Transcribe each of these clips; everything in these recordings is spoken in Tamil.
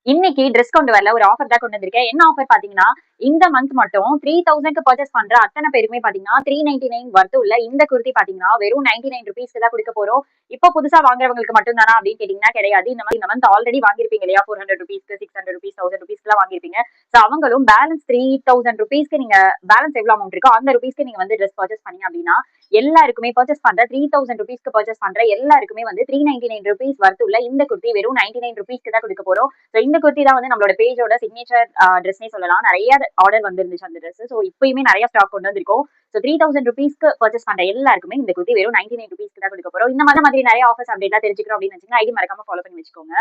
இன்னைக்கு ட்ரெஸ் கொண்டு வரல, ஒரு ஆஃபர் தான் கொண்டு வந்திருக்கேன். என்ன ஆஃபர் பாத்தீங்கன்னா, இந்த மந்த் மட்டும் 3000க்கு பர்ச்சேஸ் பண்ற அத்தனை பேருக்குமே பாத்தீங்கன்னா 399 வர்த் உள்ள இந்த குர்த்தி பாத்தீங்கன்னா வெறும் 99 ருபீஸ்க்கு தான் கொடுக்க போறோம். இப்போ புதுசா வாங்குறவங்களுக்கு மட்டும் தானா அப்படின்னு கேட்டீங்கன்னா கிடையாது. இந்த மந்த் ஆல்ரெடி வாங்கிருப்பீங்க இல்லையா, 400 ருபீஸ்க்கு, 600 ருபீஸ், 1000 ருபீஸ்க்குலாம் வாங்கிருப்பீங்க. சோ அவங்களும் பேலன்ஸ் 3000 ருபீஸ்க்கு நீங்க பேலன்ஸ் எவ்வளவு அமௌண்ட் இருக்கோ அந்த ருபீஸ்க்கு நீங்க வந்து ட்ரெஸ் பர்ச்சேஸ் பண்ணீங்க அப்படின்னா எல்லாருக்குமே பர்ச்சேஸ் பண்ற 3000 ருபீஸ்க்கு பர்ச்சேஸ் பண்ற எல்லாருக்குமே வந்து 399 ருபீஸ் வர்த் உள்ள இந்த குர்த்தி வெறும் 99 ருபீஸ்க்கு தான் கொடுக்க போறோம். ஸோ இந்த குர்த்தி தான் வந்து நம்மளோட பேஜோட சிக்னேச்சர் ட்ரெஸ்னே சொல்லலாம். நிறைய ஆர்டர் வந்துருந்துச்சு அந்த ட்ரெஸ். ஸோ இப்பயுமே நிறைய ஸ்டாக் கொண்டு வந்திருக்கோம். ஸோ 3000 ருபீஸ்க்கு பர்ச்சேஸ் பண்ற எல்லாருக்குமே இந்த குர்த்தி வெறும் 99 ருபீஸ்க்கு தான் கொடுக்க போறோம். இந்த மாதிரி நிறைய ஆஃபர்ஸ் அப்டேட்லாம் தெரிஞ்சுக்கிறோம் அப்படின்னு நினைச்சீங்கன்னா ஐடி மறக்காம ஃபாலோ பண்ணி வச்சுக்கோங்க.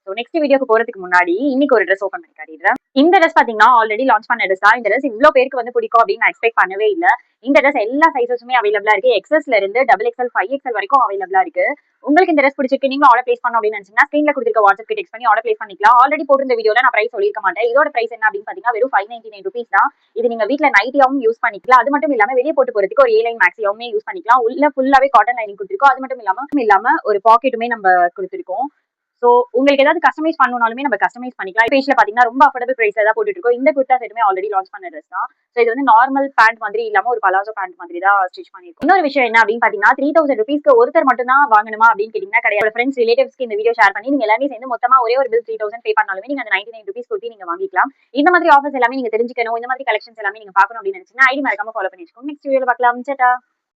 ஸோ நெக்ஸ்ட் வீடியோக்கு போறதுக்கு முன்னாடி இன்னைக்கு ஒரு ட்ரெஸ் ஓப்பன் பண்ணி காட்டிடுறேன். இந்த ட்ரெஸ் பாத்தீங்கன்னா ஆல்ரெடி லான்ச் பண்ண ட்ரெஸ் தான். இந்த ட்ரெஸ் இவ்வளவு பேருக்கு வந்து பிடிக்கும் அப்படின்னு நான் எக்ஸ்பெக்ட் பண்ணவே இல்லை. இந்த ட்ரெஸ் எல்லா சைஸஸுமே அவைலபிளா இருக்கு. எக்ஸஸ்ல இருந்து XXL 5XL வரைக்கும் அவைலபிளா இருக்கு. உங்களுக்கு இந்த ட்ரெஸ் பிடிச்சிருக்கு, நீங்க ஆர்டர் பிளேஸ் பண்ணணும் அப்படின்னு நினைச்சீங்கன்னா ஸ்கிரீன்ல கொடுத்திருக்க வாட்ஸ்அப் டெக்ஸ்ட் பண்ணி ஆர்டர் பிளேஸ் பண்ணிக்கலாம். ஆல்ரெடி போட்டு வீடியோல நான் பிரைஸ் சொல்லிருக்க மாட்டேன். இதோட பிரைஸ் என்ன அப்படின்னு பாத்தீங்கன்னா வெறும் 599 ருபீஸ் தான். இது நீங்க வீட்ல நைட்டியாவும் யூஸ் பண்ணிக்கலாம். அது மட்டும் இல்லாம வெளியே போட்டு போறதுக்கு ஒரு ஏலைன் மேக்ஸியாவுமே யூஸ் பண்ணிக்கலாம். உள்ள ஃபுல்லாவே காட்டன் லைனிங் கொடுத்திருக்கோம். அது மட்டும் இல்லாம ஒரு பாக்கெட்டுமே நம்ம கொடுத்திருக்கோம். சோ உங்களுக்கு ஏதாவது கஸ்டமைஸ் பண்ணணும்னாலுமே நம்ம கஸ்டமைஸ் பண்ணிக்கலாம். பேஜ்ல பாத்தீங்கன்னா ரொம்ப அஃபோர்டபிள் பிரைஸ்ல தான் போட்டுட்டு இருக்கோம். இந்த குர்தா செட்டுமே ஆல்ரெடி லான்ச் பண்ண ட்ரெஸ் தான். சோ இது வந்து நார்மல் பேண்ட் மாதிரி இல்லாம ஒரு பலாசோ பேண்ட் மாதிரி தான் ஸ்டிச் பண்ணிருக்கோம். இன்னொரு விஷயம் என்ன அப்படின்னு பாத்தீங்கன்னா 3000 ருபீஸ்க்கு ஒருத்தர் மட்டும் தான் வாங்கணுமா அப்படின்னு கேட்டீங்கன்னா கிடையாது. ஃப்ரெண்ட்ஸ் ரிலேட்டிவ்ஸ்க்கு இந்த வீடியோ ஷேர் பண்ணி நீங்க எல்லாமே சேர்ந்து மொத்தமா ஒரே ஒரு பில் 3000 பே பண்ணாலுமே நீங்க அந்த 99 ருபீஸ் கொடுத்து நீங்க வாங்கிக்கலாம். இந்த மாதிரி ஆஃபர்ஸ் எல்லாமே நீங்க தெரிஞ்சுக்கணும், இந்த மாதிரி கலெக்ஷன்ஸ் எல்லாமே நீங்க பார்க்கணும் அப்படின்னு நினைச்சீங்கன்னா ஐடி மறக்காம ஃபாலோ பண்ணி வச்சுக்கோங்க. நெக்ஸ்ட் வீடியோல பார்க்கலாம். சேட்டா.